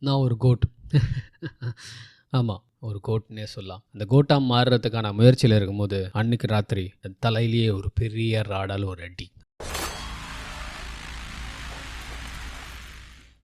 நான் ஒரு கோட். ஆமாம், ஒரு கோட்னே சொல்லலாம். அந்த கோட்டா மாறுறதுக்கான முயற்சியில் இருக்கும்போது அன்னைக்கு ராத்திரி என் தலையிலேயே ஒரு பெரிய ராடால் ஒரு அடி.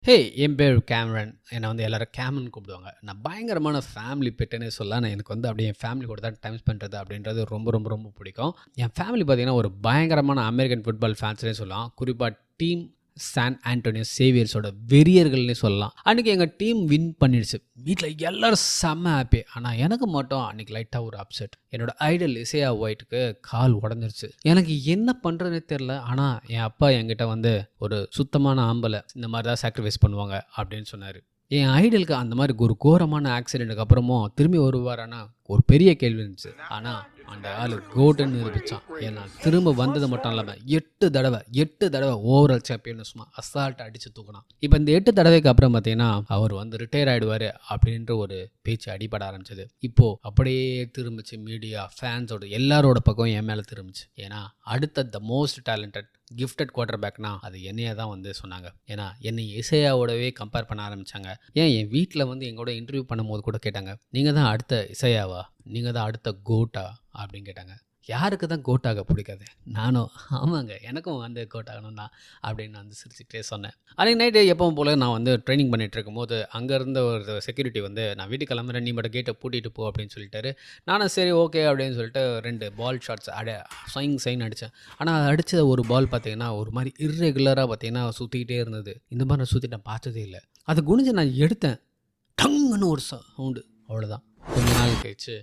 ஹே, என் பேர் கேமரன். என்னை வந்து எல்லோரும் கேமன் கூப்பிடுவாங்க. நான் பயங்கரமான ஃபேமிலி பெட்டுன்னே சொல்லலாம். நான் எனக்கு வந்து அப்படியே என் ஃபேமிலி கூட தான் டைம் ஸ்பெண்ட் பண்ணுறது அப்படின்றது ரொம்ப ரொம்ப ரொம்ப பிடிக்கும். என் ஃபேமிலி பார்த்திங்கன்னா ஒரு பயங்கரமான அமெரிக்கன் ஃபுட்பால் ஃபேன்ஸ்னே சொல்லலாம். குறிப்பாக டீம் சான் ஆண்டோனியோ சேவியர்ஸோட வெறியர்கள்னே சொல்லலாம். அன்றைக்கி எங்கள் டீம் வின் பண்ணிடுச்சு. வீட்டில் எல்லோரும் செம்ம ஹாப்பி. ஆனால் எனக்கு மட்டும் அன்றைக்கி லைட்டாக ஒரு அப்செட். என்னோட ஐடல் இசையா ஒயிட்டுக்கு கால் உடஞ்சிருச்சு. எனக்கு என்ன பண்ணுறதுனே தெரில. ஆனால் என் அப்பா என்கிட்ட வந்து ஒரு சுத்தமான ஆம்பலை இந்த மாதிரி தான் சாக்ரிஃபைஸ் பண்ணுவாங்க அப்படின்னு சொன்னார். என் ஐடலுக்கு அந்த மாதிரி ஒரு கோரமான ஆக்சிடென்ட்டுக்கு அப்புறமும் திரும்பி வருவாரானா ஒரு பெரிய கேள்வி இருந்துச்சு. ஆனால் அந்த ஆள் கோட்டுன்னு நிரூபித்தான். ஏன்னா திரும்ப வந்தது மட்டும் இல்லாமல் 8 தடவை ஓவரால் சாம்பியன் சும்மா அசால்ட்டாக அடித்து தூக்கினான். இப்போ இந்த 8 தடவைக்கு அப்புறம் பார்த்தீங்கன்னா அவர் வந்து ரிட்டையர் ஆகிடுவார் அப்படின்ற ஒரு பேச்சு அடிபட ஆரம்பிச்சது. இப்போது அப்படியே திரும்பிச்சு. மீடியா ஃபேன்ஸோட எல்லாரோட பக்கம் என் மேலே திரும்பிச்சு. ஏன்னா அடுத்த the most talented gifted quarter பேக்னா அது என்னையே தான் வந்து சொன்னாங்க. ஏன்னா என்னை இசையாவோடவே கம்பேர் பண்ண ஆரம்பித்தாங்க. ஏன் என் வீட்டில் வந்து எங்களோட இன்டர்வியூ பண்ணும்போது கூட கேட்டாங்க, நீங்கள் தான் அடுத்த இசையாவா, நீங்கள் தான் அடுத்த கோட்டா அப்படின்னு கேட்டாங்க. யாருக்கு தான் கோட்டாக பிடிக்காது? நானும் ஆமாங்க, எனக்கும் வந்து கோட்டாகணும் தான் அப்படின்னு நான் வந்து சிரிச்சுக்கிட்டே சொன்னேன். அன்றைக்கி நைட்டு எப்பவும் போல் நான் வந்து ட்ரைனிங் பண்ணிகிட்டு இருக்கும்போது அங்கே இருந்த ஒரு செக்யூரிட்டி வந்து, நான் வீட்டுக்கு கிளம்புறேன், நீ மட்டும் கேட்டை பூட்டிகிட்டு போ அப்படின்னு சொல்லிட்டாரு. நானும் சரி ஓகே அப்படின்னு சொல்லிட்டு 2 பால் ஷாட்ஸ் சைன் அடித்தேன். ஆனால் அது அடித்த ஒரு பால் பார்த்தீங்கன்னா ஒரு மாதிரி இர்ரெகுலராக பார்த்தீங்கன்னா சுற்றிக்கிட்டே இருந்தது. இந்த மாதிரி நான் சுற்றி நான் பார்த்ததே இல்லை. அது குனிஞ்சு நான் எடுத்தேன். டங்குன்னு ஒரு சவுண்டு, அவ்வளோதான். கொஞ்ச நாள் கழிச்சு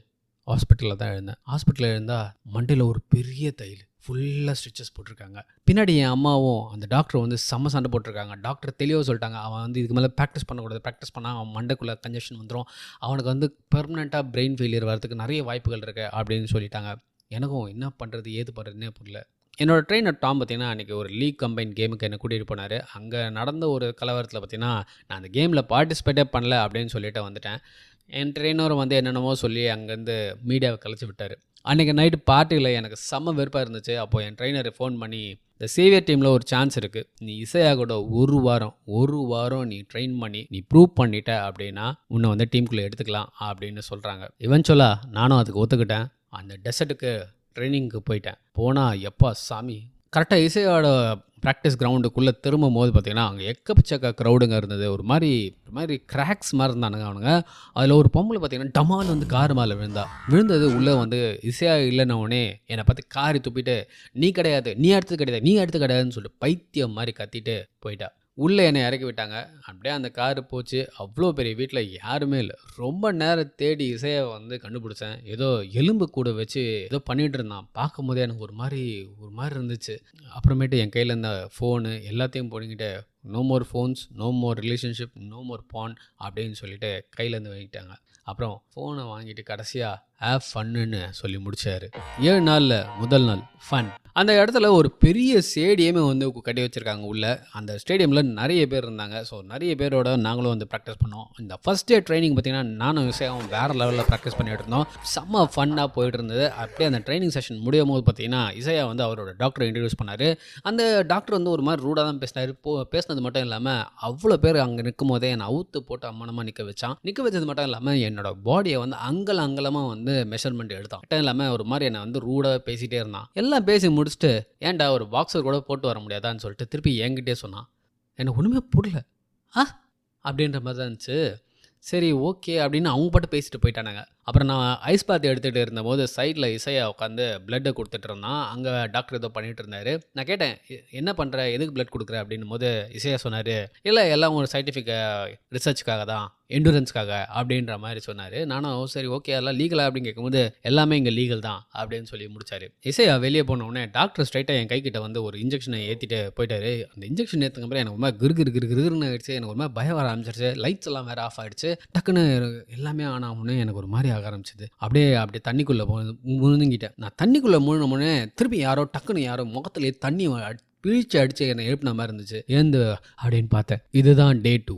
ஹாஸ்பிட்டலில் தான் எழுந்தேன். ஹாஸ்பிட்டலில் எழுந்தால் மண்டையில் ஒரு பெரிய தையல், ஃபுல்லாக ஸ்டிச்சஸ் போட்டிருக்காங்க. பின்னாடி என் அம்மாவும் அந்த டாக்டர் வந்து செம்ம சண்டை போட்டிருக்காங்க. டாக்டர் தெளிவாக சொல்லிட்டாங்க, அவன் வந்து இதுக்கு மேலே ப்ராக்டிஸ் பண்ணக்கூடாது, ப்ராக்டிஸ் பண்ணால் அவன் மண்டைக்குள்ளே கன்ஜெஷன் வந்துடும், அவனுக்கு வந்து பெர்மனெண்ட்டாக பிரெயின் ஃபெயிலியர் வரதுக்கு நிறைய வாய்ப்புகள் இருக்குது அப்படின்னு சொல்லிட்டாங்க. எனக்கும் என்ன பண்ணுறது ஏது பண்ணுறதுனே புரியல. என்னோடய ட்ரெயினர் டாம் பார்த்திங்கன்னா அன்றைக்கி ஒரு லீக் கம்பைன் கேமுக்கு என்னை கூட்டிகிட்டு போனார். அங்கே நடந்த ஒரு கலவரத்தில் பார்த்திங்கன்னா நான் அந்த கேமில் பார்ட்டிசிபேட்டே பண்ணல அப்படின்னு சொல்லிட்டு வந்துட்டேன். என் ட்ரெயினரும் வந்து என்னென்னமோ சொல்லி அங்கேருந்து மீடியாவை கழிச்சு விட்டார். அன்றைக்கி நைட்டு பார்ட்டியில் எனக்கு செம்ம வெறுப்பாக இருந்துச்சு. அப்போது என் ட்ரெயினரை ஃபோன் பண்ணி, இந்த சேவியர் டீமில் ஒரு சான்ஸ் இருக்குது, நீ இசையாகோட ஒரு வாரம் நீ ட்ரெயின் பண்ணி நீ ப்ரூவ் பண்ணிட்ட அப்படின்னா உன்னை வந்து டீமுக்குள்ளே எடுத்துக்கலாம் அப்படின்னு சொல்கிறாங்க. இவென்ச்சுவலாக நானும் அதுக்கு ஒத்துக்கிட்டேன். அந்த டெசர்ட்டுக்கு ட்ரைனிங்க்கு போயிட்டேன். போனால் எப்பா சாமி, கரெக்டாக இசையோட ப்ராக்டிஸ் கிரவுண்டுக்குள்ளே திரும்பும் போது பார்த்திங்கன்னா அங்கே எக்கச்சக்க க்ரௌடுங்க இருந்தது. ஒரு மாதிரி கிராக்ஸ் மாதிரி இருந்தானுங்க அவனுங்க. அதில் ஒரு பொம்பளை பார்த்திங்கன்னா டமால் வந்து கார் மேலே விழுந்தது. உள்ளே வந்து இசையாக இல்லைன்னொடனே என்னை பார்த்து காரி துப்பிட்டு, நீ கிடையாது, நீ அடுத்தது கிடையாதுன்னு சொல்லிட்டு பைத்தியம் மாதிரி கத்திட்டு போயிட்டா. உள்ளே என்னை இறக்கி விட்டாங்க. அப்படியே அந்த காரு போச்சு. அவ்வளோ பெரிய வீட்டில் யாருமே இல்லை. ரொம்ப நேரம் தேடி இசையை வந்து கண்டுபிடிச்சேன். ஏதோ எலும்பு கூட வச்சு ஏதோ பண்ணிகிட்டு இருந்தான். பார்க்கும்போதே எனக்கு ஒரு மாதிரி இருந்துச்சு. அப்புறமேட்டு என் கையில் இருந்த ஃபோனு எல்லாத்தையும் போனிக்கிட்டு, no more phones, no more relationship, no more fun அப்படின்னு சொல்லிட்டு கையிலேருந்து வாங்கிட்டாங்க. அப்புறம் ஃபோனை வாங்கிட்டு கடைசியாக ஃபன்னுன்னு சொல்லி முடித்தார். 7 நாளில் முதல் நாள் ஃபன். அந்த இடத்துல ஒரு பெரிய ஸ்டேடியமே வந்து கட்டி வச்சுருக்காங்க உள்ளே. அந்த ஸ்டேடியமில் நிறைய பேர் இருந்தாங்க. ஸோ நிறைய பேரோட நாங்களும் வந்து ப்ராக்டிஸ் பண்ணோம். இந்த ஃபஸ்ட் டே ட்ரைனிங் பார்த்திங்கன்னா நானும் விஷயம் வேறு லெவலில் ப்ராக்டிஸ் பண்ணிகிட்டு இருந்தோம். செம்ம ஃபன்னாக போயிட்டு இருந்தது. அப்படியே அந்த ட்ரைனிங் செஷன் முடியும் போது பார்த்திங்கன்னா இசையா வந்து அவரோட டாக்டரை இன்ட்ரடியூஸ் பண்ணார். அந்த டாக்டர் வந்து ஒரு மாதிரி ரூடாக தான் பேசினார். பேசினது மட்டும் இல்லாமல் அவ்வளோ பேர் அங்கே நிற்கும் போதே என்னை அவுத்து போட்டு அம்மனமாக நிற்க வச்சது மட்டும் இல்லாமல் என்னோட பாடியை வந்து அங்கலமாக வந்து மெஷர்மெண்ட் எடுத்தான். மட்டும் இல்லாமல் ஒரு மாதிரி என்னை வந்து ரூடாக பேசிகிட்டே இருந்தான். எல்லாம் பேசி முடிச்சுட்டு, ஏன்டா ஒரு பாக்ஸர் கூட போட்டு வர முடியாதான்னு சொல்லிட்டு திருப்பி என்கிட்டே சொன்னான். எனக்கு ஒன்றுமே புரியல. அப்படின்ற மாதிரி தான் இருந்துச்சு. சரி ஓகே அப்படின்னு அவங்க பாட்டு பேசிட்டு போயிட்டானுங்க. அப்புறம் நான் ஐஸ் பாத் எடுத்துகிட்டு இருந்தபோது சைடில் இசையை உட்காந்து பிளட்டை கொடுத்துட்டு இருந்தான். அங்கே டாக்டர் ஏதோ பண்ணிகிட்டு இருந்தார். நான் கேட்டேன், என்ன பண்ணுற, எதுக்கு பிளட் கொடுக்குற அப்படின்னும் போது இசையா சொன்னார், இல்லை எல்லாம் ஒரு சயின்டிஃபிக் ரிசர்ச்சுக்காக தான், எண்டூரன்ஸ்க்காக அப்படின்ற மாதிரி சொன்னார். நானும் சரி ஓகே எல்லாம் லீகலாக அப்படின்னு கேட்கும்போது எல்லாமே இங்கே லீகல் தான் அப்படின்னு சொல்லி முடிச்சார். இசையா வெளியே போன உடனே டாக்டர் ஸ்ட்ரைட்டாக என் கைக்கிட்ட வந்து ஒரு இன்ஜெக்ஷனை ஏற்றிட்டு போயிட்டார். அந்த இன்ஜெக்ஷன் ஏற்றுங்க அப்புறம் எனக்கு ஒரு மாதிரி கிருன்னு ஆகிடுச்சு. எனக்கு ஒரு மாதிரி பயம் வர ஆரம்பிச்சிருச்சு. லைட்ஸ் எல்லாம் வேறு ஆஃப் ஆகிடுச்சு. டக்குன்னு எல்லாமே ஆன் ஆகணுன்னு எனக்கு ஒரு மாதிரி ஆக ஆரம்பிச்சது. அப்படியே தண்ணிக்குள்ளே முழுங்கிட்டேன். நான் தண்ணிக்குள்ளே முழுனமுன்னே திருப்பி யாரோ முகத்திலே தண்ணி பீழ்ச்சி அடிச்சு என்னை எழுப்பின மாதிரி இருந்துச்சு. ஏந்து அப்படின்னு பார்த்தேன். இதுதான் டே 2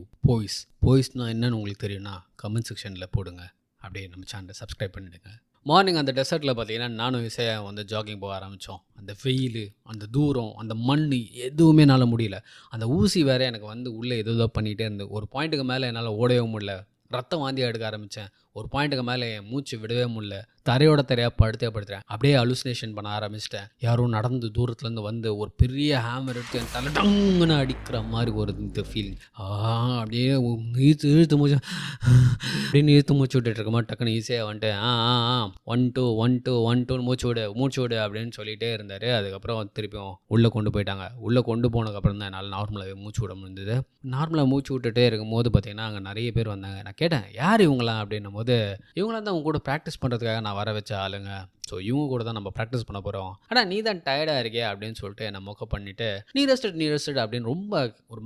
போய்ஸ்னா என்னன்னு உங்களுக்கு தெரியும்னா கமெண்ட் செக்ஷனில் போடுங்க. அப்படியே நம்ம சேனலை சப்ஸ்கிரைப் பண்ணிடுங்க. மார்னிங் அந்த டெசர்ட்டில் பார்த்தீங்கன்னா நானும் இசையா வந்து ஜாகிங் போக ஆரம்பித்தோம். அந்த வெயில், அந்த தூரம், அந்த மண் எதுவுமே என்னால் முடியல. அந்த ஊசி வேறு எனக்கு வந்து உள்ளே ஏதோ பண்ணிகிட்டே இருந்து ஒரு பாயிண்ட்டுக்கு மேலே என்னால் ஓடவே முடியல. ரத்தம் வாந்தி எடுக்க ஆரம்பித்தேன். ஒரு பாயிண்ட்டுக்கு மேலே என் மூச்சு விடவே முடியல. தரையோட தரையாக படுத்துறேன். அப்படியே அலுசினேஷன் பண்ண ஆரம்பிச்சிட்டேன். யாரும் நடந்து தூரத்துலேருந்து வந்து ஒரு பெரிய ஹேமர் எடுத்து என் தலை டங்குன்னு அடிக்கிற மாதிரி ஒரு இந்த ஃபீலிங். அப்படியே இழுத்து மூச்சு அப்படின்னு இழுத்து மூச்சு விட்டுட்டு இருக்க மாதிரி டக்குன்னு ஈஸியாக வந்துட்டு 1 2 1 2 1 2 மூச்சு விடு அப்படின்னு சொல்லிகிட்டே இருந்தார். அதுக்கப்புறம் திருப்பியும் உள்ளே கொண்டு போயிட்டாங்க. உள்ளே கொண்டு போனதுக்கப்புறம் தான் என்னால் நார்மலாகவே மூச்சு விட முடிஞ்சது. நார்மலாக மூச்சு விட்டுட்டே இருக்கும்போது பார்த்தீங்கன்னா அங்கே நிறைய பேர் வந்தாங்க. நான் கேட்டேன், யார் இவங்களாம் அப்படின்னும் போது, இவங்களாம் தான் அவங்க கூட ப்ராக்டிஸ் பண்ணுறதுக்காக நான் வர வச்ச ஆளுங்க. ஸோ இவங்க கூட தான் நம்ம ப்ராக்டிஸ் பண்ண போகிறோம். ஆனால் நீ தான் டயர்டாக இருக்கே அப்படின்னு சொல்லிட்டு என்னை மொக்க பண்ணிவிட்டு நீ ரெஸ்டட் அப்படின்னு ரொம்ப ஒரு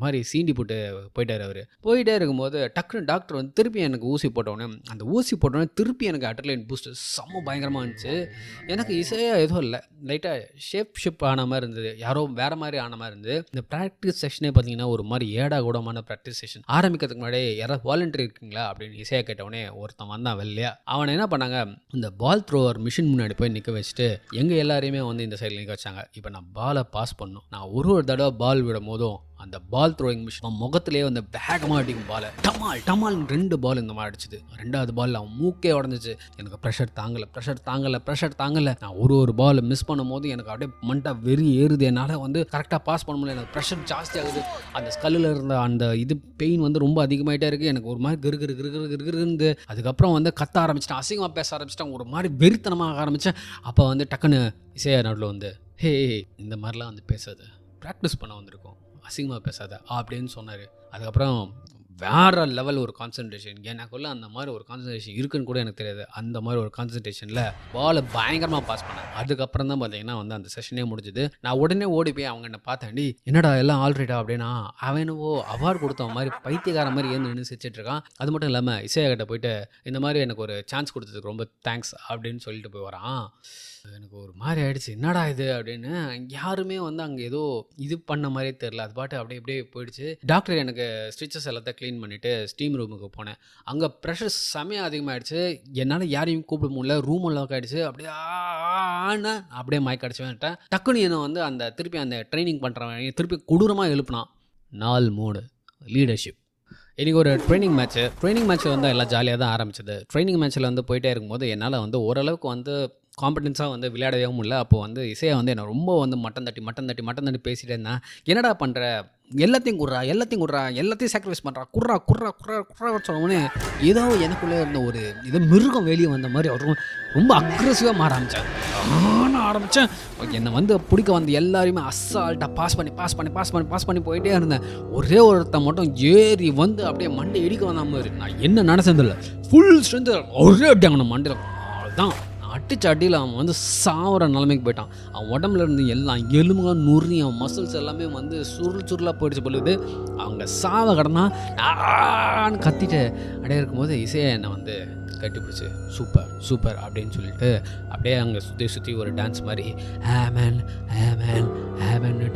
மாதிரி சீண்டி போட்டு போயிட்டார் அவர். போயிட்டே இருக்கும்போது டக்குன்னு டாக்டர் வந்து திருப்பி எனக்கு ஊசி போட்டோடனே திருப்பி எனக்கு அட்ரினலின் பூஸ்ட் செம்ம பயங்கரமாக இருந்துச்சு. எனக்கு இசையாக எதுவும் இல்லை, லைட்டாக ஷிப் ஆன மாதிரி இருந்தது, யாரோ வேறு மாதிரி ஆன மாதிரி இருந்தது. இந்த ப்ராக்டிஸ் செஷனே பார்த்தீங்கன்னா ஒரு மாதிரி ஏடா கூடமான ப்ராக்டிஸ் செஷன். ஆரம்பிக்கிறதுக்கு முன்னாடி யாராவது வாலண்டரி இருக்குங்களா அப்படின்னு இசையை கேட்டவுடனே ஒருத்தன் வந்தான் வெள்ளையா. அவனை என்ன பண்ணாங்க, இந்த பால் த்ரோவர் மிஷின் முன்னாடி போய் நிற்க வச்சுட்டு எங்கள் எல்லாரையுமே வந்து இந்த சைடில் நிற்க வச்சாங்க. இப்போ நான் பாலை பாஸ் பண்ணணும். நான் ஒரு தடவை பால் விடும் போதும் அந்த பால் த்ரோயிங் மிஷின் முகத்திலே வந்து வேகமாக அடிக்கும் பாலை. டமால் 2 பால் இந்த மாதிரி அடிச்சுது. 2வது பால் அவன் மூக்கே உடஞ்சிச்சு. எனக்கு ப்ரெஷர் தாங்கலை. நான் ஒரு பால் மிஸ் பண்ணும் போது எனக்கு அப்படியே மண்டா வெறி ஏறுது. என்னால் வந்து கரெக்டாக பாஸ் பண்ண முடியல. எனக்கு ப்ரெஷர் ஜாஸ்தி ஆகுது. அந்த ஸ்கல்லில் இருந்த அந்த பெயின் வந்து ரொம்ப அதிகமாகிட்டே இருக்குது. எனக்கு ஒரு மாதிரி கிருகிருந்து அதுக்கப்புறம் வந்து கத்த ஆரம்பிச்சிட்டேன், அசிங்கமாக பேச ஆரம்பிச்சிட்டேன், ஒரு மாதிரி வெறித்தனமாக ஆரம்பித்தேன். அப்போ வந்து டக்குன்னு இசையா நடுவில் வந்து, ஹே இந்த மாதிரிலாம் வந்து பேசாத, ப்ராக்டிஸ் பண்ண வந்திருக்கோம், அசிங்கமாக பேசாத அப்படின்னு சொன்னார். அதுக்கப்புறம் வேறு லெவல் ஒரு கான்சன்ட்ரேஷன். எனக்குள்ள அந்த மாதிரி ஒரு கான்சன்ட்ரேஷன் இருக்குன்னு கூட எனக்கு தெரியாது. அந்த மாதிரி ஒரு கான்சன்ட்ரேஷனில் பாலை பயங்கரமாக பாஸ் பண்ணேன். அதுக்கப்புறம் தான் பார்த்தீங்கன்னா வந்து அந்த செஷனே முடிஞ்சுது. நான் உடனே ஓடி போய் அவங்க என்ன பார்த்தேன்டி, என்னடா எல்லாம் ஆல்ரெடா அப்படின்னா, அவனுவோ அவார்டு கொடுத்த மாதிரி பைத்தியக்கார மாதிரி நின்று சிரிச்சிட்டு இருக்கான். அது மட்டும் இல்லாமல் இசையாகிட்ட போயிட்டு இந்த மாதிரி எனக்கு ஒரு சான்ஸ் கொடுத்ததுக்கு ரொம்ப தேங்க்ஸ் அப்படின்னு சொல்லிட்டு போய் வரான். எனக்கு ஒரு மாதிரி ஆகிடுச்சு, என்னடா இது அப்படின்னு. யாருமே வந்து அங்கே ஏதோ இது பண்ண மாதிரியே தெரில. அது பாட்டு அப்படியே போயிடுச்சு. டாக்டர் எனக்கு ஸ்டிச்சஸ் எல்லாத்தையும் க்ளீன் பண்ணிவிட்டு ஸ்டீம் ரூமுக்கு போனேன். அங்கே ப்ரெஷர் செமையாக அதிகமாகிடுச்சு. என்னால் யாரையும் கூப்பிட முடியல. ரூம் லாக் ஆகிடுச்சு. அப்படியே மயக்க அடிச்சு வேண்டேன். டக்குன்னு என்னை வந்து திருப்பி அந்த ட்ரைனிங் பண்ணுறவன் திருப்பி கொடூரமாக எழுப்புனான். நாள் 3 லீடர்ஷிப். இன்றைக்கி ஒரு ட்ரைனிங் மேட்ச் வந்து எல்லாம் ஜாலியாக தான் ஆரம்பிச்சது. ட்ரைனிங் மேட்ச்சில் வந்து போயிட்டே இருக்கும்போது என்னால் வந்து ஓரளவுக்கு வந்து காம்படன்ஸாக வந்து விளையாடவே முடியல. அப்போது வந்து இசையை வந்து என்னை ரொம்ப வந்து மட்டம் தட்டி பேசிகிட்டே இருந்தேன். என்னடா பண்ணுற, எல்லாத்தையும் குடுறா, எல்லாத்தையும் சாக்ரிஃபைஸ் பண்ணுறா, குர்றா சொன்னோடனே ஏதோ எனக்குள்ளே இருந்த ஒரு மிருகம் வெளியே வந்த மாதிரி அவர் ரொம்ப அக்ரெசிவாக மாற ஆரம்பித்தேன். என்னை வந்து பிடிக்க வந்து எல்லாரையுமே அசால்ட்டாக பாஸ் பண்ணி போயிட்டே இருந்தேன். ஒரே ஒருத்தன் மட்டும் ஏறி வந்து அப்படியே மண்டை இடிக்க வந்த மாதிரி. நான் என்ன நினச்சதில்லை, ஃபுல் ஸ்ட்ரென்த்து ஒரே அடியாங்க நான் மண்டையில். அதுதான் அடிச்ச அடியில் அவன் வந்து சாவர நிலைமைக்கு போயிட்டான். அவன் உடம்புல இருந்து எல்லாம் எலும்புங்க நுறி, அவன் மசில்ஸ் எல்லாமே வந்து சுருளாக போயிடுச்சு பொழுது. அவங்க சாவ கடனா ஆன்னு கத்திட்டு அப்படியே இருக்கும்போது இசையை என்னை வந்து கட்டிப்பிடிச்சு சூப்பர் அப்படின்னு சொல்லிட்டு அப்படியே அங்கே சுற்றி ஒரு டான்ஸ் மாதிரி ஹேமன்னு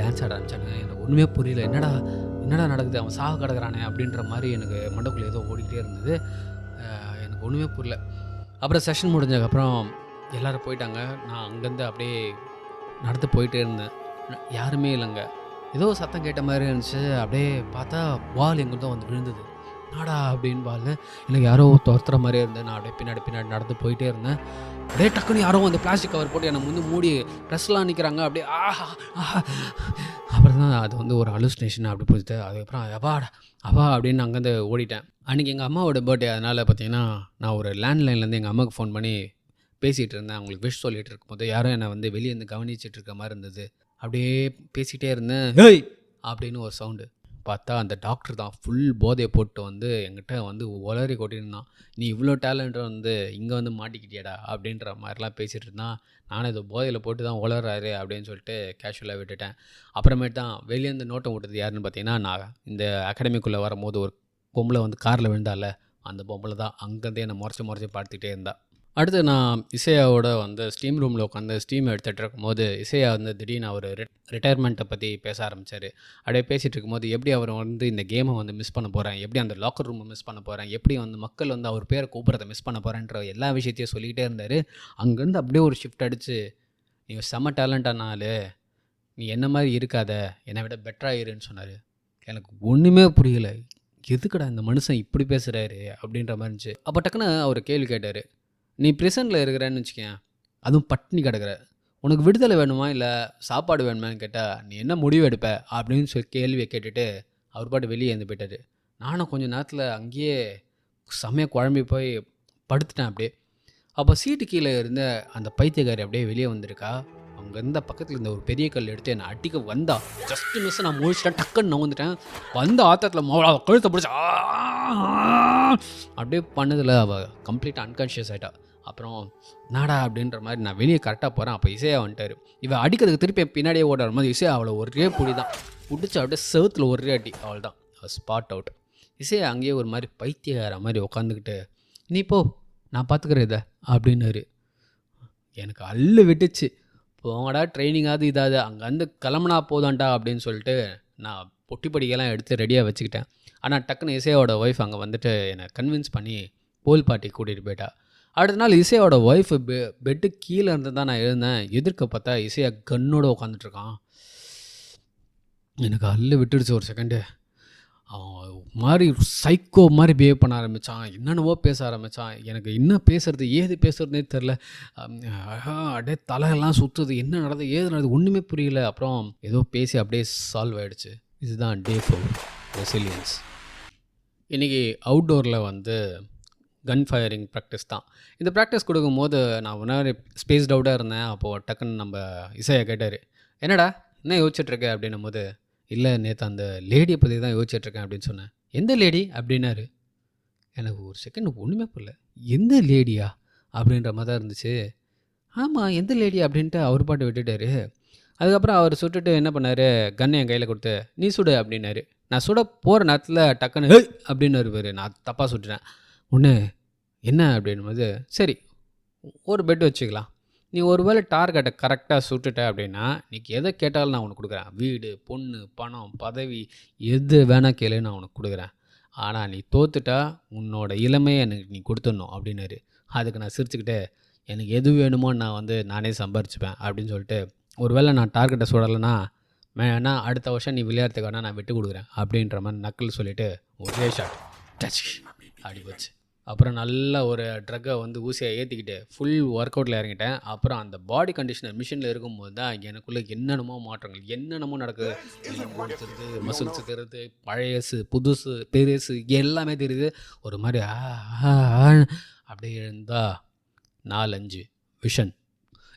டான்ஸ் ஆட ஆரம்பிச்சாங்க. எனக்கு ஒன்றுமே புரியல, என்னடா நடக்குது, அவன் சாவ கிடக்குறானே அப்படின்ற மாதிரி எனக்கு மண்டக்குள்ளே ஏதோ ஓடிக்கிட்டே இருந்தது. எனக்கு ஒன்றுமே புரியல. அப்புறம் செஷன் முடிஞ்சதுக்கப்புறம் எல்லோரும் போயிட்டாங்க. நான் அங்கேருந்து அப்படியே நடந்து போயிட்டே இருந்தேன். யாருமே இல்லைங்க. ஏதோ சத்தம் கேட்ட மாதிரி இருந்துச்சு. அப்படியே பார்த்தா பால் எங்கிட்ட வந்து விழுந்தது. நாடா அப்படின்னு பால் எனக்கு யாரோ துரத்துற மாதிரியே இருந்தது. நான் அப்படியே பின்னாடி நடந்து போயிட்டே இருந்தேன். அப்படியே டக்குன்னு யாரோ அந்த பிளாஸ்டிக் கவர் போட்டு என்னை வந்து மூடி ட்ரெஸ்லாம் நிற்கிறாங்க. அப்படியே அப்புறம் தான் அது வந்து ஒரு அலுசினேஷன் அப்படி போயிட்டு. அதுக்கப்புறம் அவா அப்படின்னு அங்கேருந்து ஓடிட்டேன். அன்றைக்கி எங்கள் அம்மாவோட பர்த்டே. அதனால் பார்த்தீங்கன்னா நான் ஒரு லேண்ட்லைன்லேருந்து எங்கள் அம்மாவுக்கு ஃபோன் பண்ணி பேசிகிட்டு இருந்தேன். அவங்களுக்கு விஷ் சொல்லிகிட்டு இருக்கும்போது யாரும் என்னை வந்து வெளியே இருந்து கவனிச்சிட்டு இருக்க மாதிரி இருந்தது. அப்படியே பேசிகிட்டே இருந்தேன். ஹேய் அப்படின்னு ஒரு சவுண்டு. பார்த்தா அந்த டாக்டர் தான் ஃபுல் போதையை போட்டு வந்து என்கிட்ட வந்து உளறி கொட்டியிருந்தான். நீ இவ்வளோ டேலண்ட்டை வந்து இங்கே வந்து மாட்டிக்கிட்டியாடா அப்படின்ற மாதிரிலாம் பேசிகிட்டு இருந்தான். நானும் இதை போதையில் போட்டு தான் உளறாரு அப்படின்னு சொல்லிட்டு கேஷுவலாக விட்டுட்டேன். அப்புறமேட்டு தான் வெளியேருந்து நோட்டம் விட்டது யாருன்னு பார்த்தீங்கன்னா, நான் இந்த அகாடமிக்குள்ளே வரும்போது ஒரு பொம்பளை வந்து காரில் விழுந்தால அந்த பொம்பளை தான். அங்கேருந்தே என்னை முறைச்சி பார்த்துக்கிட்டே இருந்தா. அடுத்து நான் இசையாவோட வந்து ஸ்டீம் ரூமில் உட்காந்து ஸ்டீம் எடுத்துகிட்டு இருக்கும்போது இசையா வந்து திடீர்னு அவர் ரிட்டையர்மெண்ட்டை பற்றி பேச ஆரம்பித்தார். அப்படியே பேசிகிட்டு இருக்கும்போது எப்படி அவர் வந்து இந்த கேமை வந்து மிஸ் பண்ண போகிறேன், எப்படி அந்த லாக்கர் ரூமை மிஸ் பண்ண போகிறேன், எப்படி வந்து மக்கள் வந்து அவர் பேரை கூப்பிட்றத மிஸ் பண்ண போகிறேன்ற எல்லா விஷயத்தையும் சொல்லிக்கிட்டே இருந்தார். அங்கேருந்து அப்படியே ஒரு ஷிஃப்ட் அடித்து, நீ செம்ம டேலண்டான ஆள், நீ என்ன மாதிரி இருக்காத, என்னை விட பெட்டராக இருன்னு சொன்னார். எனக்கு ஒன்றுமே புரியல. எதுக்குடா இந்த மனுஷன் இப்படி பேசுகிறாரு அப்படின்ற மாதிரி இருந்துச்சு. அப்போ டக்குன்னு அவர் கேள்வி கேட்டார். நீ ப்ரிசனில் இருக்கிறேன்னு வச்சுக்கேன், அதுவும் பட்டினி கிடக்குற, உனக்கு விடுதலை வேணுமா இல்லை சாப்பாடு வேணுமான்னு கேட்டால் நீ என்ன முடிவு எடுப்ப அப்படின்னு சொல்லி கேள்வியை கேட்டுட்டு அவர் பாட்டு வெளியே இருந்து போயிட்டார். நானும் கொஞ்சம் நேரத்தில் அங்கேயே செம்மையாக குழம்பி போய் படுத்துட்டேன் அப்படியே. அப்போ சீட்டு கீழே இருந்த அந்த பைத்தியக்காரி அப்படியே வெளியே வந்திருக்கா. அங்கே இருந்த பக்கத்தில் இருந்த ஒரு பெரிய கல் எடுத்து என்னை அடிக்க வந்தா. ஜஸ்ட்டு மிஸ் நான் முழிச்சிட்டேன், டக்குன்னு நான் வந்துட்டேன். வந்த ஆத்தத்தில் கழுத்தை பிடிச்சா அப்படியே பண்ணதில் அவள் கம்ப்ளீட்டாக அன்கான்ஷியஸ் ஆகிட்டா. அப்புறம் நாடா அப்படின்ற மாதிரி நான் வெளியே கரெக்டாக போகிறேன். அப்போ இசையா வந்துட்டார். இவன் அடிக்கிறதுக்கு திருப்பி பின்னாடியே ஓட வரும்போது இசையா அவளை ஒரே புடி தான் பிடிச்சி அப்படியே செவுத்தில் ஒரே அடி. அவள் தான் ஸ்பாட் அவுட். இசையா அங்கேயே ஒரு மாதிரி பைத்தியக்கார மாதிரி உட்காந்துக்கிட்டு, நீ போ நான் பார்த்துக்கிறேன் இதை அப்படின்னாரு. எனக்கு அள்ளு விட்டுச்சு. போங்கடா ட்ரைனிங்காவது இதாவது அங்கேருந்து கிளம்புனா போதான்டா அப்படின்னு சொல்லிட்டு நான் பொட்டி படிக்கெல்லாம் எடுத்து ரெடியாக வச்சுக்கிட்டேன். ஆனால் டக்குன்னு இசையோட ஒய்ஃப் அங்கே வந்துட்டு என்னை கன்வின்ஸ் பண்ணி போல் பார்ட்டி கூட்டிகிட்டு போயிட்டா. அடுத்த நாள் இசையோட ஒய்ஃபு பெட்டு கீழே இருந்து தான் நான் எழுந்தேன். எதிர்க்க பார்த்தா இசையா கன்னோட உட்காந்துட்ருக்கான். எனக்கு அள்ளு விட்டுடுச்சு ஒரு செகண்டு. அவன் மாதிரி சைக்கோ மாதிரி பிஹேவ் பண்ண ஆரம்பித்தான். என்னென்னவோ பேச ஆரம்பித்தான். எனக்கு என்ன பேசுறது ஏது பேசுறதுனே தெரில. அப்படியே தலையெல்லாம் சுற்றுது. என்ன நடந்தது ஏது நடந்தது ஒன்றுமே புரியல. அப்புறம் ஏதோ பேசி அப்படியே சால்வ் ஆகிடுச்சு. இதுதான் டே 4 ரெசிலியன்ஸ். இன்றைக்கி அவுட்டோரில் வந்து கன் ஃபயரிங் ப்ராக்டிஸ் தான். இந்த ப்ராக்டிஸ் கொடுக்கும்போது நான் முன்னாடி ஸ்பேஸ்ட் அவுட்டாக இருந்தேன். அப்போது டக்குன்னு நம்ம இசையை கேட்டார், என்னடா என்ன யோசிச்சுட்ருக்க அப்படின்னும் போது, இல்லை நேற்று அந்த லேடியை பற்றி தான் யோசிச்சுட்ருக்கேன் அப்படின்னு சொன்னேன். எந்த லேடி அப்படின்னாரு. எனக்கு ஒரு செகண்ட் ஒன்றுமே புரியல. எந்த லேடியா அப்படின்ற மாதிரி தான் இருந்துச்சு. ஆமாம் எந்த லேடி அப்படின்ட்டு அவர் பாட்டு விட்டுட்டார். அதுக்கப்புறம் அவர் சுட்டுட்டு என்ன பண்ணார், கன்னை என் கையில் கொடுத்து நீ சுடு அப்படின்னாரு. நான் சுட போகிற நேரத்தில் டக்குன்னு அப்படின்னு பேர் நான் தப்பாக சுட்டுட்டேன். ஒன்று என்ன அப்படின்போது, சரி ஒரு பெட் வச்சுக்கலாம், நீ ஒரு வேளை டார்கெட்டை கரெக்டாக சுட்டுட்ட அப்படின்னா இன்றைக்கி எதை கேட்டாலும் நான் உனக்கு கொடுக்குறேன். வீடு, பொண்ணு, பணம், பதவி எது வேணால் கேளு நான் உனக்கு கொடுக்குறேன். ஆனால் நீ தோத்துட்டா உன்னோட இளமையை எனக்கு நீ கொடுத்துடணும் அப்படின்னாரு. அதுக்கு நான் சிரிச்சுக்கிட்டே, எனக்கு எது வேணுமோ நான் வந்து நானே சம்பாரிச்சுப்பேன் அப்படின்னு சொல்லிட்டு, ஒரு வேளை நான் டார்கெட்டை சுடலைன்னா வேணா அடுத்த வருஷம் நீ விளையாடுறதுக்கு வேணா நான் விட்டு கொடுக்குறேன் அப்படின்ற மாதிரி நக்கல் சொல்லிவிட்டு ஒரே ஷாட் டச் அடி போச்சு. அப்புறம் நல்லா ஒரு ட்ரக்கை வந்து ஊசியை ஏற்றிக்கிட்டு ஃபுல் ஒர்க் அவுட்டில் இறங்கிட்டேன். அப்புறம் அந்த பாடி கண்டிஷனர் மிஷினில் இருக்கும்போது தான் எனக்குள்ளே என்னென்னமோ மாற்றங்கள் என்னென்னமோ நடக்குது. தெரியுது, மசில்ஸ் தெரியுது, பழையசு புதுசு பெருசு எல்லாமே தெரியுது. ஒரு மாதிரி அப்படியே இருந்தால் 4-5 விஷன்.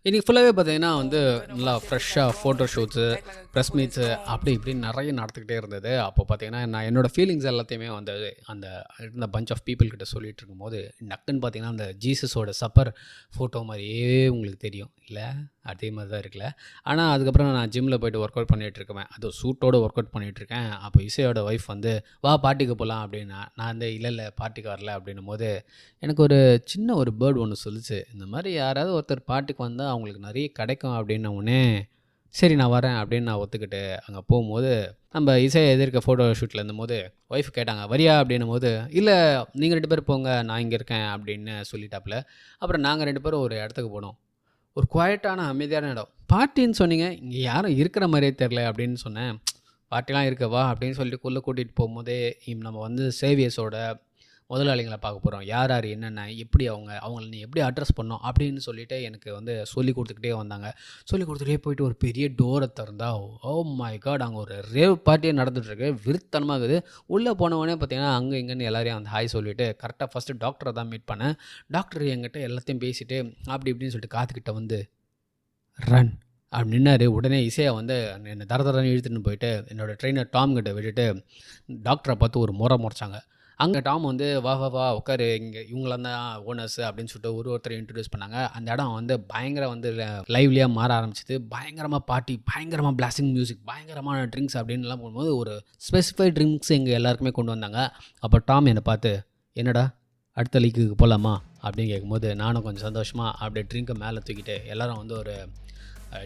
இன்றைக்கி ஃபுல்லாகவே பார்த்தீங்கன்னா வந்து நல்லா ஃப்ரெஷ்ஷாக ஃபோட்டோ ஷூட்ஸு, ப்ரெஸ் மீட்ஸு அப்படி இப்படின்னு நிறைய நடந்துக்கிட்டே இருந்தது. அப்போ பார்த்தீங்கன்னா நான் என்னோடய ஃபீலிங்ஸ் எல்லாத்தையுமே வந்து அந்த இருந்த பஞ்ச் ஆஃப் பீப்புள்கிட்ட சொல்லிகிட்டு இருக்கும்போது டக்குன்னு பார்த்தீங்கன்னா அந்த ஜீசஸோட சப்பர் ஃபோட்டோ மாதிரியே உங்களுக்கு தெரியும் இல்லை, அதே மாதிரி தான் இருக்குல்ல. ஆனால் அதுக்கப்புறம் நான் ஜிம்மில் போய்ட்டு ஒர்க் அவுட் பண்ணிகிட்ருக்கேன். அது சூட்டோடு ஒர்க் அவுட் பண்ணிகிட்ருக்கேன். அப்போ இசையோட ஒய்ஃப் வந்து வா பார்ட்டிக்கு போகலாம் அப்படின்னா, நான் வந்து இல்லை பார்ட்டிக்கு வரல அப்படின்னும் போது எனக்கு ஒரு சின்ன ஒரு பேர்டு ஒன்று சொல்லிச்சு, இந்த மாதிரி யாராவது ஒருத்தர் பார்ட்டிக்கு வந்தால் அவங்களுக்கு நிறைய கிடைக்கும் அப்படின்ன உடனே சரி நான் வரேன் அப்படின்னு நான் ஒத்துக்கிட்டு அங்கே போகும்போது நம்ம இசையை எதிர்க்க ஃபோட்டோ ஷூட்டில் இருந்தபோது ஒய்ஃப் கேட்டாங்க வரியா அப்படின்னும் போது, இல்லை நீங்கள் 2 பேர் போங்க நான் இங்கே இருக்கேன் அப்படின்னு சொல்லிட்டாப்புல. அப்புறம் நாங்கள் 2 பேரும் ஒரு இடத்துக்கு போனோம். ஒரு குவாய்ட்டான அமைதியான இடம். பார்ட்டின்னு சொன்னீங்க, இங்கே யாரும் இருக்கிற மாதிரியே தெரில அப்படின்னு சொன்னேன். பார்ட்டிலாம் இருக்கவா அப்படின்னு சொல்லிட்டு கூட்டிகிட்டு போகும்போதே நம்ம வந்து சேவியர்ஸோட முதலாளிகளை பார்க்க போகிறோம். யார் யார் என்னென்ன எப்படி அவங்கள நீ எப்படி அட்ரஸ் பண்ணோம் அப்படின்னு சொல்லிவிட்டு எனக்கு வந்து சொல்லி கொடுத்துக்கிட்டே வந்தாங்க. சொல்லி கொடுத்துட்டே போயிட்டு ஒரு பெரிய டோரை திறந்தா, ஓ மை காட், அங்கே ஒரு ரேவ் பார்ட்டியே நடந்துகிட்ருக்கு. விருத்தனமாகுது. உள்ளே போனவொடனே பார்த்தீங்கன்னா அங்கே இங்கேன்னு எல்லாரையும் வந்து ஹாய் சொல்லிவிட்டு கரெக்டாக ஃபஸ்ட்டு டாக்டரை தான் மீட் பண்ணேன். டாக்டர் என்கிட்ட எல்லாத்தையும் பேசிவிட்டு அப்படி இப்படின்னு சொல்லிட்டு காத்துக்கிட்ட வந்து ரன் அப்படி நின்னார். உடனே இசையை வந்து என்னை தரன்னு இழுத்துட்டு போயிட்டு என்னோடய ட்ரெயினர் டாம் கிட்ட விட்டுட்டு டாக்டரை பார்த்து ஒரு முறைச்சாங்க. அங்கே டாம் வந்து வா வா வா உட்காரு, இங்கே இவங்களாம் தான் ஓனர்ஸு அப்படின்னு சொல்லிட்டு ஒருத்தரை இன்ட்ரடியூஸ் பண்ணாங்க. அந்த இடம் வந்து பயங்கர வந்து லைவ்லியாக மாற ஆரம்பிச்சிது. பயங்கரமாக பார்ட்டி, பயங்கரமாக பிளாஸ்டிங் மியூசிக், பயங்கரமான ட்ரிங்க்ஸ் அப்படின்லாம் போகும்போது ஒரு ஸ்பெசிஃபைட் ட்ரிங்க்ஸ் எங்கள் எல்லாருக்குமே கொண்டு வந்தாங்க. அப்போ டாம் என்னை பார்த்து, என்னடா அடுத்த லீக்குக்கு போகலாமா அப்படின்னு கேட்கும்போது நானும் கொஞ்சம் சந்தோஷமாக அப்படியே ட்ரிங்க்கை மேலே தூக்கிட்டு எல்லோரும் வந்து ஒரு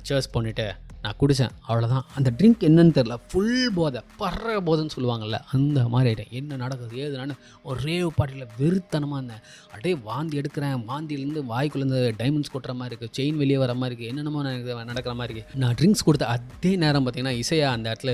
சேர்ஸ் பண்ணிவிட்டு நான் குடித்தேன். அவ்வளோதான். அந்த ட்ரிங்க் என்னன்னு தெரில, ஃபுல் போதை, பர்ற போதைன்னு சொல்லுவாங்கள்ல, அந்த மாதிரி ஆகிட்டேன். என்ன நடக்குது ஏதுனான்னு ஒரு ரேவ் பார்ட்டியில் வெறுத்தனமாக இருந்தேன். அப்படியே வாந்தி எடுக்கிறேன். வாந்தியிலேருந்து வாய்க்குள்ளேருந்து டைமண்ட்ஸ் கொட்டுற மாதிரி இருக்குது, செயின் வெளியே வர மாதிரி இருக்குது, என்னென்னமோ நடக்கிற மாதிரி இருக்குது. நான் ட்ரிங்க்ஸ் கொடுத்த அதே நேரம் பார்த்திங்கன்னா இசையா அந்த இடத்துல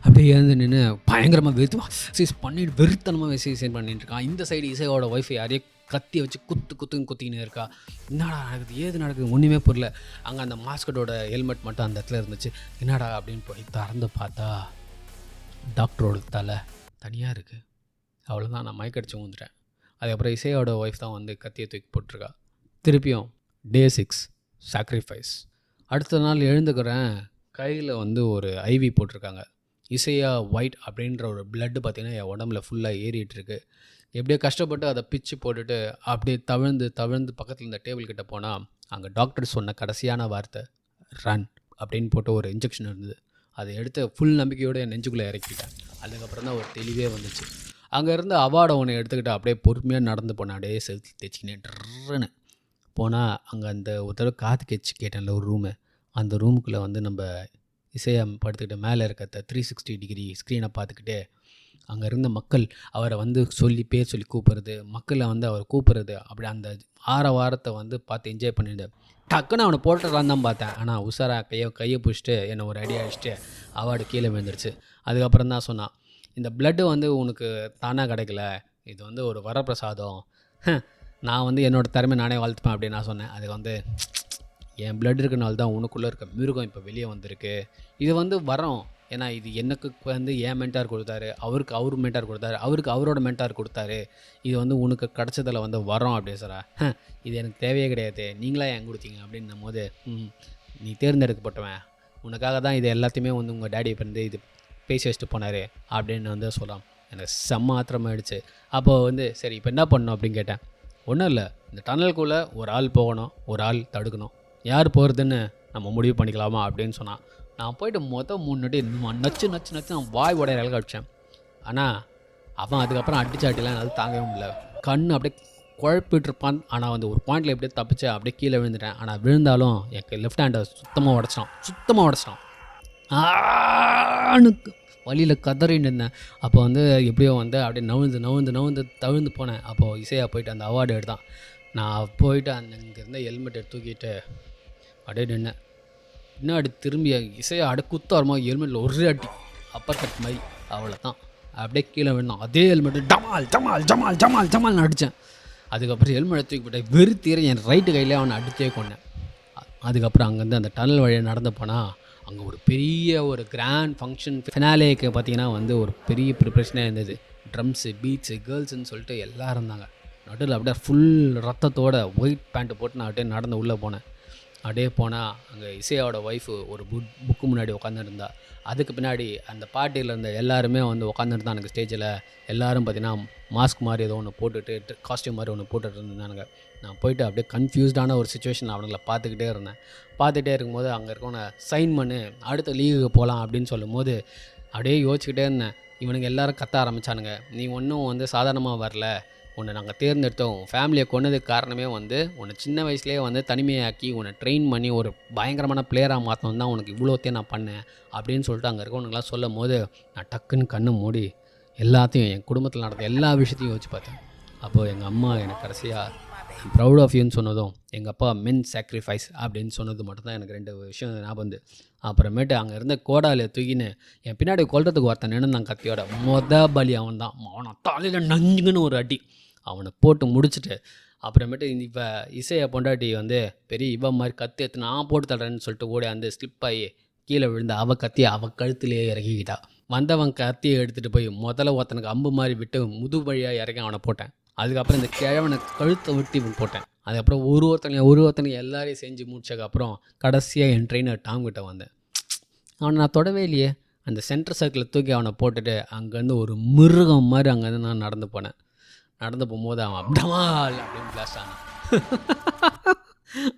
அப்படியே எழுந்து நின்று பயங்கரமாக வெறுத்து பண்ணிட்டு வெறுத்தனமாக மெசேஜ் பண்ணிட்டு இருக்கான். இந்த சைடு இசையோட ஒய்ஃபை யாரையே கத்தி வச்சு குத்தின்னு இருக்கா. என்னடா நடக்குது ஏது நடக்குது ஒன்றுமே புரியல. அங்கே அந்த மாஸ்கட்டோட ஹெல்மெட் மட்டும் அந்த இடத்துல இருந்துச்சு. என்னடா அப்படின்னு போய் திறந்து பார்த்தா டாக்டரோட தலை தனியாக இருக்குது. அவ்வளோதான், நான் மயக்கடிச்சு ஊந்துட்டேன். அதுக்கப்புறம் இசையோட ஒய்ஃப் தான் வந்து கத்தியை தூக்கி போட்டிருக்கா. திருப்பியும் டே 6 சாக்ரிஃபைஸ். அடுத்த நாள் எழுந்துக்கிறேன், கையில் வந்து ஒரு ஐவி போட்டிருக்காங்க. இசையா ஒயிட் அப்படின்ற ஒரு பிளட்டு பார்த்திங்கன்னா என் உடம்புல ஃபுல்லாக ஏறிட்டுருக்கு. எப்படியோ கஷ்டப்பட்டு அதை பிச்சு போட்டுட்டு அப்படியே தவிழ்ந்து பக்கத்தில் இந்த டேபிள் கிட்ட போனால் அங்கே டாக்டர் சொன்ன கடைசியான வார்த்தை ரன் அப்படின்னு போட்டு ஒரு இன்ஜெக்ஷன் இருந்தது. அதை எடுத்து ஃபுல் நம்பிக்கையோடு என் நெஞ்சுக்குள்ளே இறக்கிட்டேன். அதுக்கப்புறம் தான் ஒரு தெளிவே வந்துச்சு. அங்கே இருந்து அவார்டை ஒன்று எடுத்துக்கிட்டு அப்படியே பொறுமையாக நடந்து போனேன். அப்படியே செலுத்தி தைச்சிக்கினே ட்ருன்னு போனால் அங்கே அந்த ஒரு தடவை காது கேட்டேன்ல ஒரு ரூமு, அந்த ரூமுக்குள்ளே வந்து நம்ம இசையை படுத்துக்கிட்டு மேலே இருக்க 360 டிகிரி ஸ்க்ரீனை பார்த்துக்கிட்டே அங்கே இருந்த மக்கள் அவரை வந்து பேர் சொல்லி கூப்பிட்றது, மக்களை வந்து அவர் கூப்பிட்றது, அப்படி அந்த வாரத்தை வந்து பார்த்து என்ஜாய் பண்ணிட்டு டக்குன்னு அவனை போட்டுடலான்னு தான் பார்த்தேன். ஆனால் உஷாராக கையை பிடிச்சிட்டு என்னை ஒரு அடி அடிச்சுட்டு அவார்டு கீழே விழுந்துருச்சு. அதுக்கப்புறம் தான் சொன்னான், இந்த பிளட்டு வந்து உனக்கு தானாக கிடைக்கல, இது வந்து ஒரு வரப்பிரசாதம், நான் வந்து என்னோடய திறமை நானே வளர்த்துப்பேன் அப்படின்னு நான் சொன்னேன். அதுக்கு வந்து என் பிளட் இருக்கனால தான் உனக்குள்ளே இருக்க மிருகம் இப்போ வெளியே வந்திருக்கு, இது வந்து வரோம், ஏன்னா இது எனக்கு வந்து என் மென்டார் கொடுத்தாரு, அவர் மென்டார் கொடுத்தாரு, அவரோட மென்டார் கொடுத்தாரு, இது வந்து உனக்கு கிடச்சதில் வந்து வரோம் அப்படியே சாரா, இது எனக்கு தேவையே கிடையாது, நீங்களா ஏன் கொடுத்தீங்க அப்படின்னும் போது நீ தேர்ந்தெடுக்கப்பட்டவன், உனக்காக தான் இது எல்லாத்தையுமே வந்து உங்கள் டேடி வந்து இது பேசி வச்சுட்டு போனார் அப்படின்னு வந்து சொல்லலாம். எனக்கு செம்ம ஆத்திரமாயிடுச்சு. அப்போது வந்து சரி இப்போ என்ன பண்ணணும் அப்படின்னு கேட்டேன். ஒன்றும் இல்லை, இந்த டனலுக்குள்ளே ஒரு ஆள் போகணும், ஒரு ஆள் தடுக்கணும், யார் போகிறதுன்னு நம்ம முடிவு பண்ணிக்கலாமா அப்படின்னு சொன்னான். நான் போய்ட்டு 3 நொடி நச்சு நான் வாய் உடைய இலக்க அடித்தேன். ஆனால் அவன் அதுக்கப்புறம் அடிலாம் என்னால் தாங்கவே முடியல. கண் அப்படியே குழப்பிட்டுருப்பான். ஆனால் வந்து ஒரு பாயிண்டில் எப்படியே தப்பிச்சேன், அப்படியே கீழே விழுந்துட்டேன். ஆனால் விழுந்தாலும் எனக்கு லெஃப்ட் ஹேண்டை சுத்தமாக உடச்சிட்டான். ஆணுக்கு வழியில் கதறின்னு இருந்தேன். அப்போ வந்து எப்படியோ வந்து அப்படியே நவுந்து தவிழ்ந்து போனேன். அப்போது இசையாக போயிட்டு அந்த அவார்டு எடுத்தான். நான் போயிட்டு இங்கே இருந்த ஹெல்மெட்டை தூக்கிட்டு அப்படியே நின்னேன். பின்னாடி திரும்பி இசையை குத்த வருமா ஹெல்மெட்டில் ஒரே அடி அப்பர் கட் மாதிரி, அவ்வளோதான், அப்படியே கீழே விழுந்தான். அதே ஹெல்மெட்டு ஜமால் அடித்தேன். அதுக்கப்புறம் ஹெல்மெட்டை தூக்கி போட்டேன். வெறுத்தீர என் ரைட்டு கையிலே அவனை அடித்தே கொண்டேன். அதுக்கப்புறம் அங்கேருந்து அந்த டனல் வழியாக நடந்து போனால் அங்கே ஒரு பெரிய ஒரு கிராண்ட் ஃபங்க்ஷன் ஃபினாலேக்கு பார்த்திங்கன்னா வந்து ஒரு பெரிய ப்ரிப்ரேஷனாக இருந்தது. ட்ரம்ஸு, பீட்ஸு, கேர்ள்ஸுன்னு சொல்லிட்டு எல்லாம் இருந்தாங்க. நடுவில் அப்படியே ஃபுல் ரத்தத்தோட ஒயிட் பேண்ட்டு போட்டு நான் அப்படியே நடந்து உள்ளே போனேன். அப்படியே போனால் அங்கே இசையோட ஒய்ஃபு ஒரு புக்கு முன்னாடி உட்காந்துருந்தா. அதுக்கு பின்னாடி அந்த பார்ட்டியில் இருந்த எல்லாருமே வந்து உட்காந்துருந்தாங்க. எனக்கு ஸ்டேஜில் எல்லோரும் பார்த்திங்கன்னா மாஸ்க் மாதிரி ஏதோ ஒன்று போட்டுட்டு காஸ்டியூம் மாதிரி ஒன்று போட்டுட்டு இருந்தானுங்க. நான் போயிட்டு அப்படியே கன்ஃபியூஸ்டான ஒரு சுச்சுவேஷன் அவனுங்களை பார்த்துக்கிட்டே இருந்தேன். பார்த்துட்டே இருக்கும்போது அங்கே இருக்கவனை சைன் பண்ணு அடுத்த லீவுக்கு போகலாம் அப்படின்னு சொல்லும்போது அப்படியே யோசிச்சுக்கிட்டே இருந்தேன். இவனுங்க எல்லோரும் கத்த ஆரம்பித்தானுங்க, நீ ஒன்றும் வந்து சாதாரணமாக வரல, உன்னை நாங்கள் தேர்ந்தெடுத்தோம், ஃபேமிலியை கொண்டதுக்கு காரணமே வந்து உன்னை சின்ன வயசுலேயே வந்து தனிமையாக்கி உன்னை ட்ரெயின் பண்ணி ஒரு பயங்கரமான பிளேயராக மாற்றணும் தான் உனக்கு இவ்வளோத்தையும் நான் பண்ணேன் அப்படின்னு சொல்லிட்டு அங்கே இருக்கவனுங்களாம் சொல்லும் போது நான் டக்குன்னு கண்ணு மூடி எல்லாத்தையும் என் குடும்பத்தில் நடந்த எல்லா விஷயத்தையும் யோசிச்சு பார்த்தேன். அப்போது எங்கள் அம்மா எனக்கு கடைசியாக ப்ரௌட் ஆஃப் யூன்னு சொன்னதும், எங்கள் அப்பா மென் சாக்ரிஃபைஸ் அப்படின்னு சொன்னது மட்டும்தான் எனக்கு 2 விஷயம் ஞாபகம் வந்து. அப்புறமேட்டு அங்கே இருந்த கோடாலியை தூக்கின்னு என் பின்னாடி கொல்றதுக்கு ஒருத்தன் நின்றுந்தான் கத்தியோட. பலி அவன் தான். அவனை தலையில் நஞ்சுங்கன்னு ஒரு அடி அவனை போட்டு முடிச்சுட்டு அப்புறமேட்டு இப்போ இசையை பொண்டாட்டி வந்து பெரிய இவன் மாதிரி கத்தி எடுத்து நான் போட்டு தள்ளுறேன்னு சொல்லிட்டு ஓடி அந்த ஸ்லிப் ஆகி கீழே விழுந்து அவள் கத்தியை அவள் கழுத்துலேயே இறக்கிக்கிட்டா. வந்தவன் கத்தியை எடுத்துகிட்டு போய் முதல்ல ஒருத்தனுக்கு அம்பு மாதிரி விட்டு முது வழியாக இறக்கி அவனை போட்டேன். அதுக்கப்புறம் இந்த கிழவனை கழுத்தை விட்டு போட்டேன். அதுக்கப்புறம் ஒருத்தனையும் எல்லாரையும் செஞ்சு முடிச்சதுக்கப்புறம் கடைசியாக என் ட்ரெயினர் டாம் கிட்ட வந்தேன். அவனை நான் தொடவே இல்லையே. அந்த சென்டர் சர்க்கிளை தூக்கி அவனை போட்டுட்டு அங்கேருந்து ஒரு மிருகம் மாதிரி அங்கேருந்து நான் நடந்து போனேன். நடந்து போகும்போது அவன் அப்டமால் அப்படின்னு பிளாஸ்ட் ஆனான்.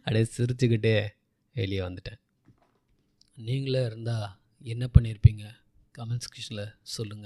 அப்படியே சிரிச்சுக்கிட்டே வெளியே வந்துட்டேன். நீங்களே இருந்தால் என்ன பண்ணியிருப்பீங்க? கமெண்ட்ஸ் செக்ஷனில் சொல்லுங்கள்.